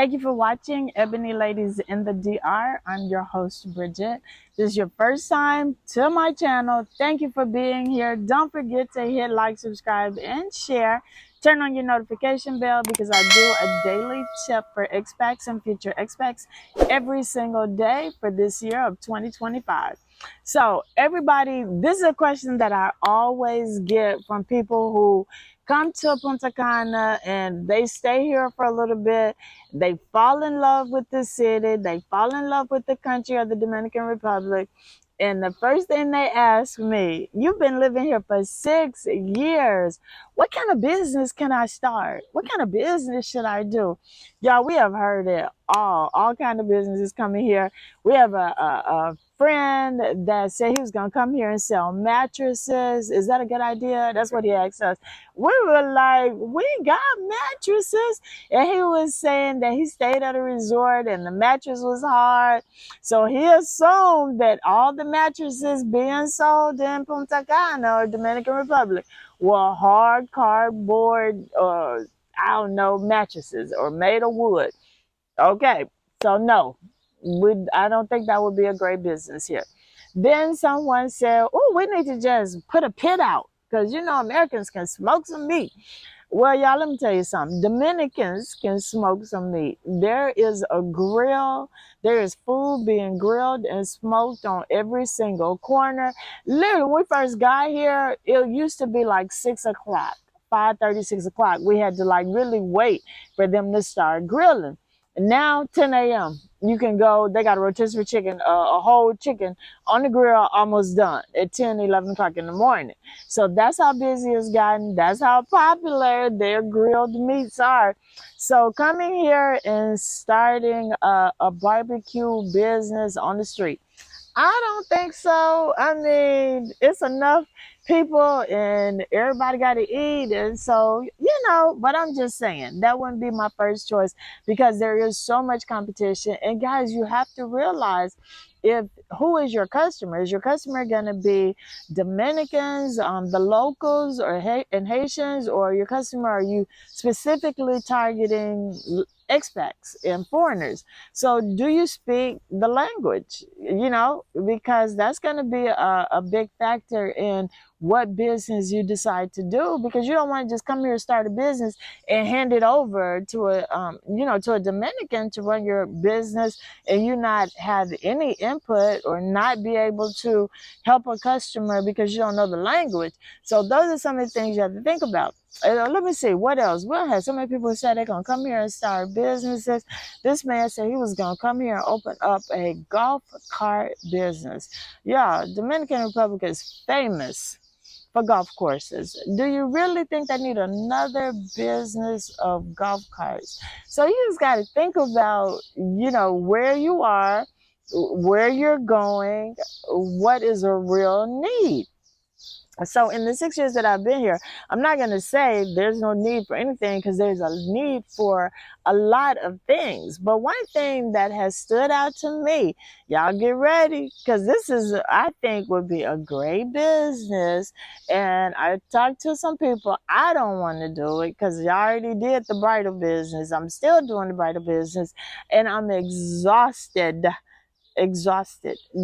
Thank you for watching Ebony Ladies in the DR. I'm your host, Bridget. This is your first time to my channel. Thank you for being here. Don't forget to hit like, subscribe, and share. Turn on your notification bell because I do a daily tip for expats and future expats every single day for this year of 2025. So everybody, this is a question that I always get from people who come to Punta Cana and they stay here for a little bit. They fall in love with the city. They fall in love with the country of the Dominican Republic. And the first thing they ask me, you've been living here for 6 years. What kind of business can I start? What kind of business should I do? Y'all, we have heard it all kind of businesses coming here. We have a friend that said he was going to come here and sell mattresses. Is that a good idea? That's what he asked us. We were like, we got mattresses. And he was saying that he stayed at a resort and the mattress was hard. So he assumed that all the mattresses being sold in Punta Cana or Dominican Republic were hard cardboard or I don't know, mattresses or made of wood. Okay, so no, I don't think that would be a great business here. Then someone said, oh, we need to just put a pit out because, you know, Americans can smoke some meat. Well, y'all, let me tell you something. Dominicans can smoke some meat. There is a grill. There is food being grilled and smoked on every single corner. Literally, when we first got here, it used to be like 6 o'clock, 5:30, 6 o'clock. We had to like really wait for them to start grilling. Now, 10 a.m., you can go, they got a rotisserie chicken, a whole chicken on the grill, almost done at 10, 11 o'clock in the morning. So that's how busy it's gotten. That's how popular their grilled meats are. So coming here and starting a barbecue business on the street, I don't think so. I mean, it's enough people and everybody got to eat. And so, you know, but I'm just saying that wouldn't be my first choice because there is so much competition. And guys, you have to realize if who is your customer? Is your customer going to be Dominicans, the locals or and Haitians, or your customer, are you specifically targeting expats and foreigners? So do you speak the language? You know, because that's going to be a big factor in what business you decide to do, because you don't want to just come here and start a business and hand it over to a you know, to a Dominican to run your business and you not have any input or not be able to help a customer because you don't know the language. So those are some of the things you have to think about. Let me see, what else? We'll have so many people who said they're going to come here and start businesses. This man said he was going to come here and open up a golf cart business. Yeah, Dominican Republic is famous for golf courses. Do you really think they need another business of golf carts? So you just got to think about, you know, where you are, where you're going, what is a real need. So in the 6 years that I've been here, I'm not going to say there's no need for anything because there's a need for a lot of things. But one thing that has stood out to me, y'all get ready, because this is, I think, would be a great business. And I talked to some people. I don't want to do it because y'all already did the bridal business. I'm still doing the bridal business and I'm exhausted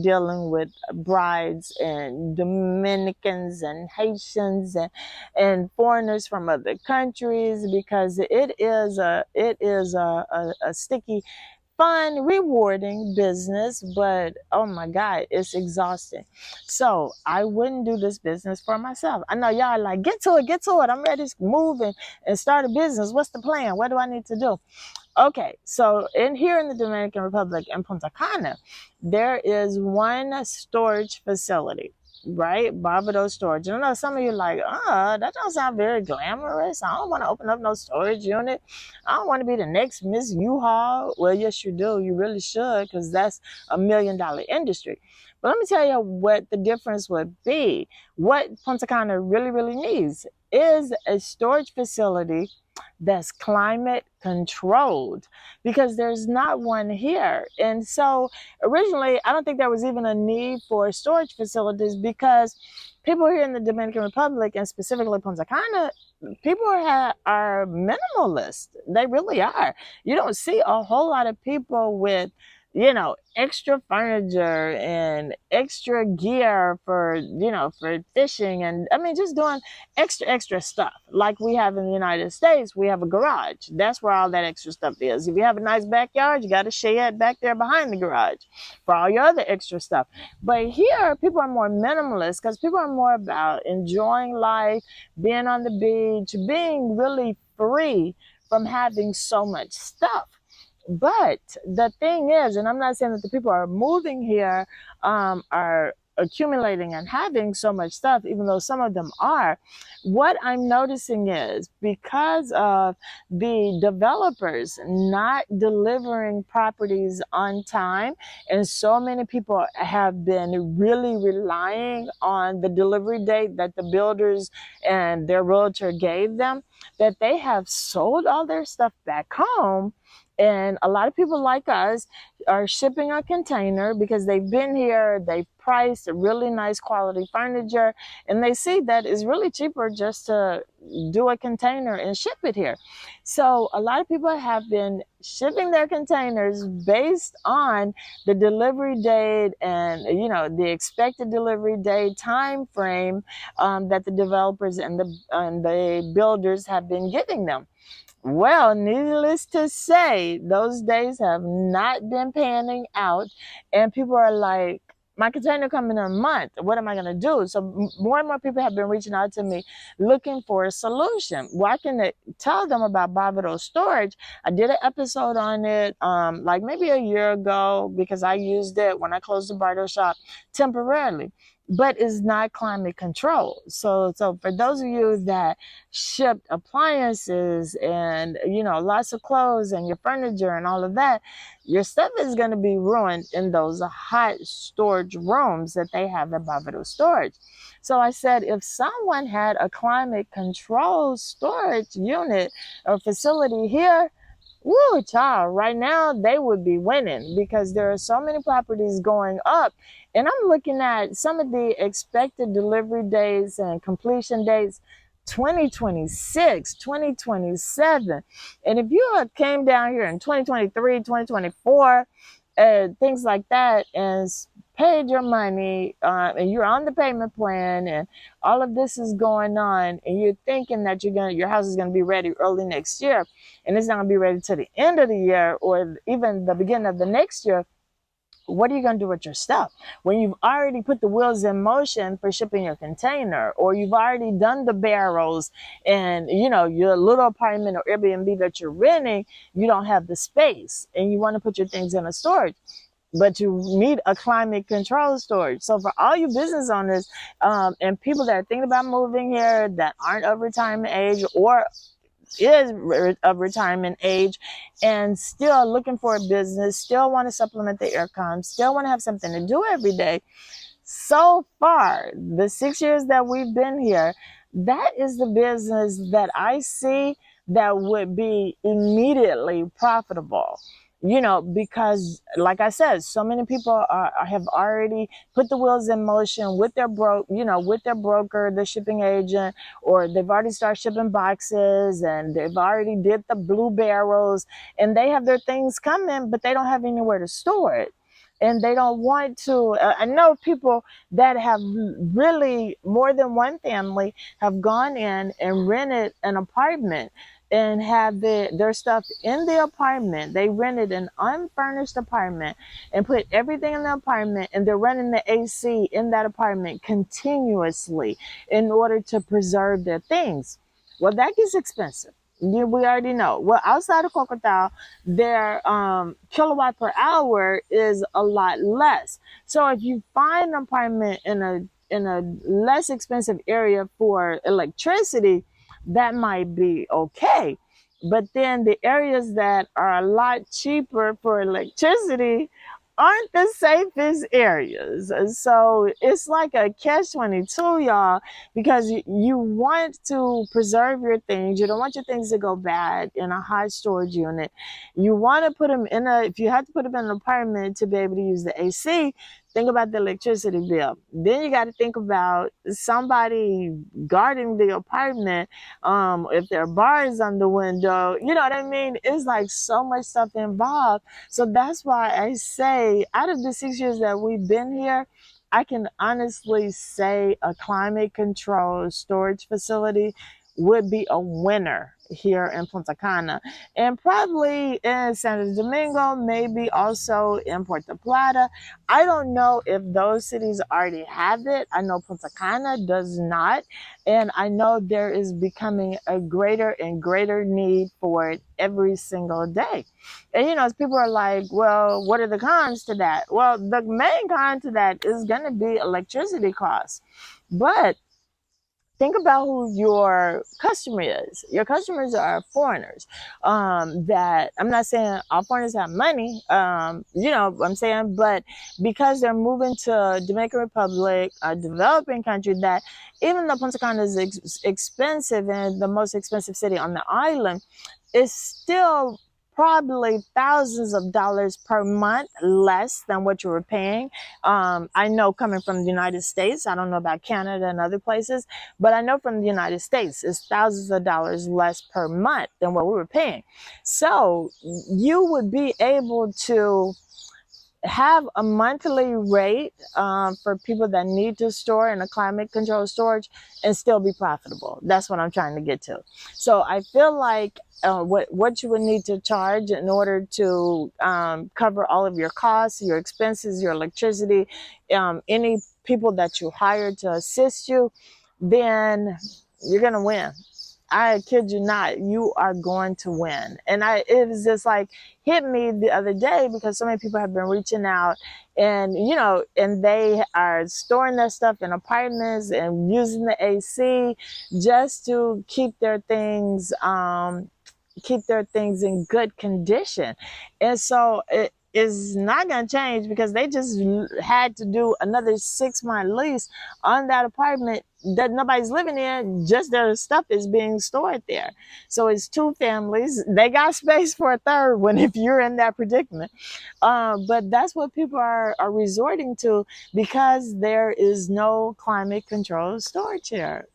dealing with brides and Dominicans and Haitians and foreigners from other countries, because it is a sticky, fun, rewarding business, but oh my God, it's exhausting. So I wouldn't do this business for myself. I know y'all are like, get to it. I'm ready to move and start a business. What's the plan? What do I need to do? Okay, so here in the Dominican Republic in Punta Cana, there is one storage facility, right? Barbados Storage. And I know some of you are like, that don't sound very glamorous. I don't want to open up no storage unit. I don't want to be the next Miss U-Haul. Well, yes, you do. You really should, because that's $1 million industry. But let me tell you what the difference would be. What Punta Cana really, really needs is a storage facility that's climate controlled, because there's not one here. And so originally, I don't think there was even a need for storage facilities because people here in the Dominican Republic and specifically Punta Cana, people are minimalist. They really are. You don't see a whole lot of people with, extra furniture and extra gear for, for fishing. And I mean, just doing extra stuff. Like we have in the United States, we have a garage. That's where all that extra stuff is. If you have a nice backyard, you got a shed back there behind the garage for all your other extra stuff. But here, people are more minimalist because people are more about enjoying life, being on the beach, being really free from having so much stuff. But the thing is, and I'm not saying that the people are moving here are accumulating and having so much stuff, even though some of them are. What I'm noticing is because of the developers not delivering properties on time, and so many people have been really relying on the delivery date that the builders and their realtor gave them, that they have sold all their stuff back home. And a lot of people like us are shipping a container because they've been here, they've priced a really nice quality furniture, and they see that it's really cheaper just to do a container and ship it here. So a lot of people have been shipping their containers based on the delivery date and, the expected delivery date time frame that the developers and the builders have been giving them. Well, needless to say, those days have not been panning out, and people are like, my container coming in a month. What am I going to do? So more and more people have been reaching out to me looking for a solution. Well, I can tell them about Bovito storage. I did an episode on it like maybe a year ago because I used it when I closed the bridal shop temporarily. But it's not climate controlled. So for those of you that shipped appliances and lots of clothes and your furniture and all of that, your stuff is going to be ruined in those hot storage rooms that they have at Bovito Storage. So I said, if someone had a climate controlled storage unit or facility here, woo, child, right now they would be winning because there are so many properties going up. And I'm looking at some of the expected delivery dates and completion dates, 2026, 2027. And if you had came down here in 2023, 2024, things like that, and paid your money, and you're on the payment plan, and all of this is going on, and you're thinking that your house is gonna be ready early next year, and it's not gonna be ready till the end of the year or even the beginning of the next year. What are you going to do with your stuff when you've already put the wheels in motion for shipping your container, or you've already done the barrels and your little apartment or Airbnb that you're renting, you don't have the space and you want to put your things in a storage, but you need a climate control storage. So for all you business owners and people that are thinking about moving here that aren't of retirement age or is of retirement age and still looking for a business, still want to supplement the income, still want to have something to do every day. So far, the 6 years that we've been here, that is the business that I see that would be immediately profitable. Because like I said, so many people have already put the wheels in motion with their with their broker, the shipping agent, or they've already started shipping boxes and they've already did the blue barrels and they have their things coming, but they don't have anywhere to store it. And they don't want to. I know people that have really more than one family have gone in and rented an apartment and have their stuff in the apartment. They rented an unfurnished apartment and put everything in the apartment, and they're running the AC in that apartment continuously in order to preserve their things. Well, that gets expensive. We already know. Well, outside of Kokotao, their kilowatt per hour is a lot less. So if you find an apartment in a less expensive area for electricity, that might be okay. But then the areas that are a lot cheaper for electricity aren't the safest areas. So it's like a catch-22, y'all, because you want to preserve your things. You don't want your things to go bad in a high storage unit. You want to put them if you have to put them in an apartment to be able to use the AC, Think about the electricity bill. Then you got to think about somebody guarding the apartment. If there are bars on the window, you know what I mean? It's like so much stuff involved. So that's why I say, out of the 6 years that we've been here, I can honestly say a climate control storage facility would be a winner here in Punta Cana, and probably in Santo Domingo, maybe also in Puerto Plata. I don't know if those cities already have it. I know Punta Cana does not, and I know there is becoming a greater and greater need for it every single day. And you know, people are like, well, what are the cons to that? Well, the main con to that is going to be electricity costs. But think about who your customer is. Your customers are foreigners. That I'm not saying all foreigners have money. You know what I'm saying, but because they're moving to Dominican Republic, a developing country, that even though Punta Cana is expensive and the most expensive city on the island, it's still probably thousands of dollars per month less than what you were paying. I know coming from the United States, I don't know about Canada and other places, but I know from the United States, it's thousands of dollars less per month than what we were paying. So you would be able to have a monthly rate for people that need to store in a climate control storage and still be profitable. That's what I'm trying to get to. So I feel like what you would need to charge in order to cover all of your costs, your expenses, your electricity, any people that you hire to assist you, then you're gonna win. I kid you not, you are going to win. And it was just like hit me the other day because so many people have been reaching out, and you know, and they are storing their stuff in apartments and using the AC just to keep their things in good condition. And so it is not going to change because they just had to do another 6-month lease on that apartment that nobody's living in, just their stuff is being stored there. So it's two families. They got space for a third one if you're in that predicament. But that's what people are resorting to because there is no climate control storage here.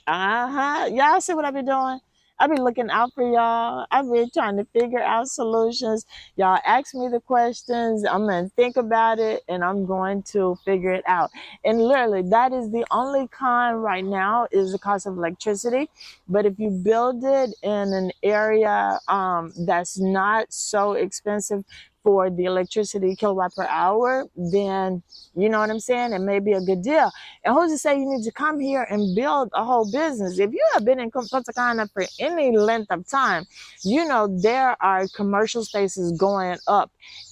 Y'all see what I be doing? I be looking out for y'all. I be trying to figure out solutions. Y'all ask me the questions. I'm going to think about it and I'm going to figure it out. And literally, that is the only con right now is the cost of electricity. But if you build it in an area that's not so expensive for the electricity kilowatt per hour, then you know what I'm saying? It may be a good deal. And who's to say you need to come here and build a whole business? If you have been in Punta Cana for any length of time, you know there are commercial spaces going up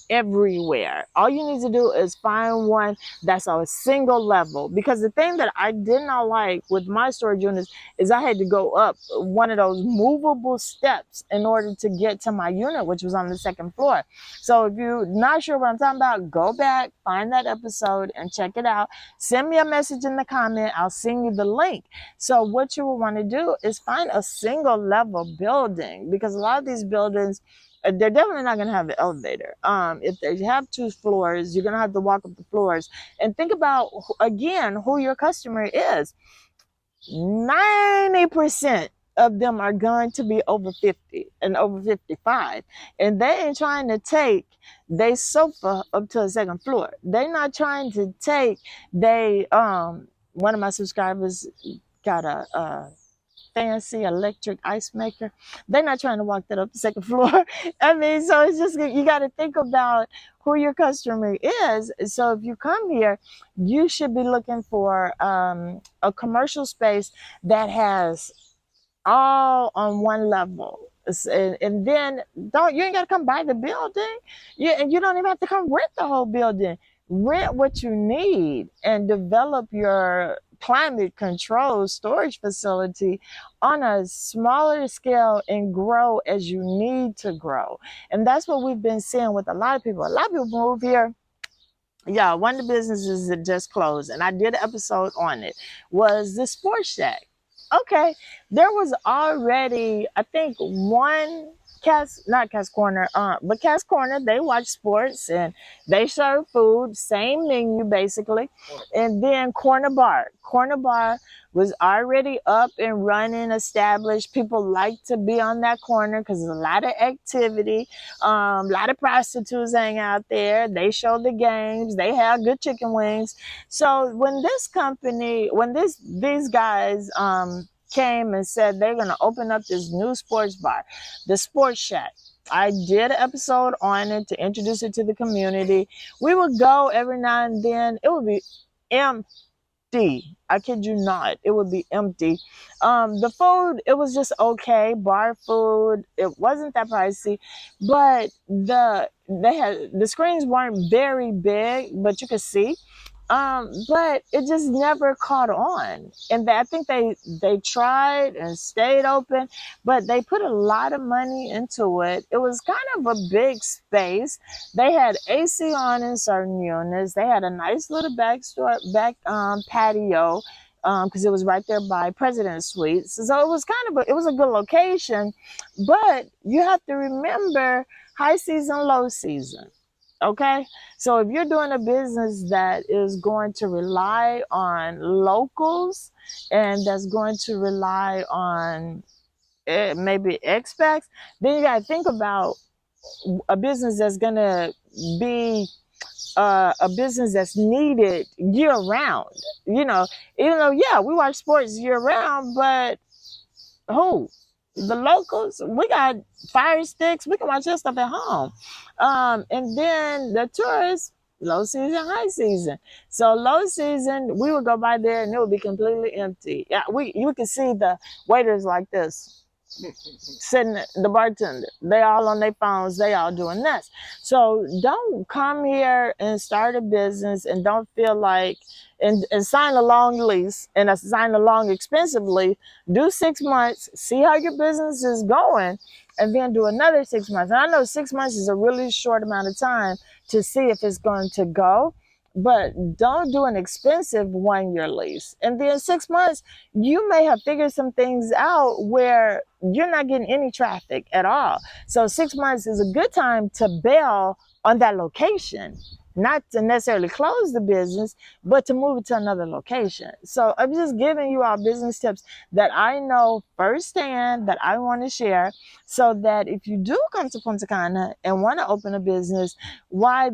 everywhere. All you need to do is find one that's a single level. Because the thing that I did not like with my storage units is I had to go up one of those movable steps in order to get to my unit, which was on the second floor. So if you're not sure what I'm talking about, go back, find that episode and check it out. Send me a message in the comment. I'll send you the link. So what you will want to do is find a single level building, because a lot of these buildings, they're definitely not going to have an elevator. If they have 2 floors, you're going to have to walk up the floors. And think about, again, who your customer is. 90% of them are going to be over 50 and over 55. And they ain't trying to take their sofa up to the second floor. They're not trying to take one of my subscribers got a fancy electric ice maker. They're not trying to walk that up the second floor. I mean, so it's just, you got to think about who your customer is. So if you come here, you should be looking for a commercial space that has all on one level. And then you ain't got to come buy the building. You don't even have to come rent the whole building. Rent what you need and develop your climate control storage facility on a smaller scale and grow as you need to grow. And that's what we've been seeing with a lot of people. A lot of people move here. Yeah, one of the businesses that just closed, and I did an episode on it, was the Sports Shack. Okay, there was already, I think, one not Cass Corner, but Cass Corner, they watch sports and they serve food, same menu basically. And then Corner Bar was already up and running, established. People like to be on that corner because there's a lot of activity. A lot of prostitutes hang out there. They show the games. They have good chicken wings. So when these guys came and said they're going to open up this new sports bar, the Sports Shack. I did an episode on it to introduce it to the community. We would go every now and then. It would be empty. I kid you not. It would be empty. The food, it was just okay. Bar food, it wasn't that pricey, but the screens weren't very big, but you could see. But it just never caught on. And I think they tried and stayed open, but they put a lot of money into it. It was kind of a big space. They had AC on in certain units. They had a nice little back patio because it was right there by President's Suites. So it was it was a good location, but you have to remember high season, low season. Okay, so if you're doing a business that is going to rely on locals and that's going to rely on maybe expats, then you got to think about a business that's going to be a business that's needed year round. Even though, yeah, we watch sports year round, but who? The locals, we got Fire Sticks. We can watch that stuff at home. And then the tourists, low season, high season. So low season, we would go by there and it would be completely empty. Yeah, you could see the waiters like this, sitting, the bartender. They all on their phones. They all doing this. So don't come here and start a business and don't feel like and sign a long lease and sign a long expensive lease. Do 6 months, see how your business is going, and then do another 6 months. And I know 6 months is a really short amount of time to see if it's going to go, but don't do an expensive 1-year lease. And then 6 months, you may have figured some things out where you're not getting any traffic at all. So 6 months is a good time to bail on that location. Not to necessarily close the business, but to move it to another location. So I'm just giving you all business tips that I know firsthand that I want to share, so that if you do come to Punta Cana and want to open a business, why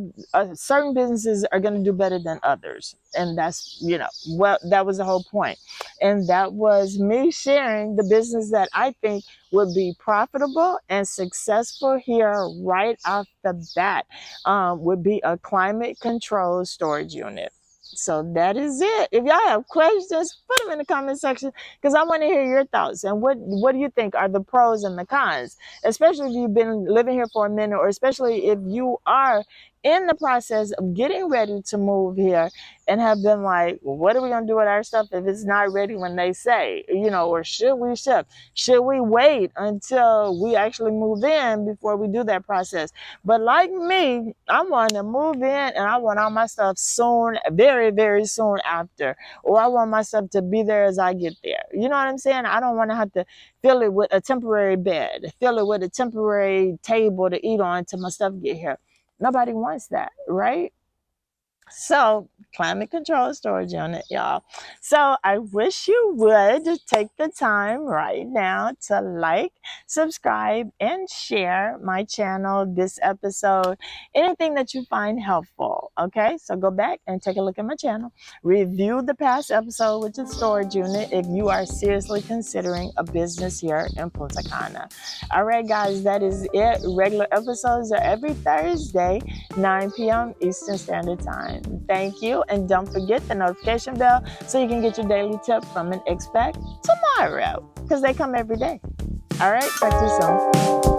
certain businesses are going to do better than others. And that's, that was the whole point. And that was me sharing the business that I think would be profitable and successful here right off the bat, would be a climate controlled storage unit. So that is it. If y'all have questions, put them in the comment section because I want to hear your thoughts. And what do you think are the pros and the cons? Especially if you've been living here for a minute, or especially if you are in the process of getting ready to move here and have been like, well, what are we going to do with our stuff if it's not ready when they say, or should we ship? Should we wait until we actually move in before we do that process? But like me, I want to move in and I want all my stuff soon, very, very soon after, or I want my stuff to be there as I get there. You know what I'm saying? I don't want to have to fill it with a temporary bed, fill it with a temporary table to eat on until my stuff get here. Nobody wants that, right? So, climate control storage unit, y'all. So, I wish you would take the time right now to like, subscribe, and share my channel, this episode, anything that you find helpful. Okay, so go back and take a look at my channel. Review the past episode with the storage unit if you are seriously considering a business here in Punta Cana. All right, guys, that is it. Regular episodes are every Thursday, 9 p.m. Eastern Standard Time. Thank you, and don't forget the notification bell so you can get your daily tip from an expat tomorrow, because they come every day. All right, talk to you soon.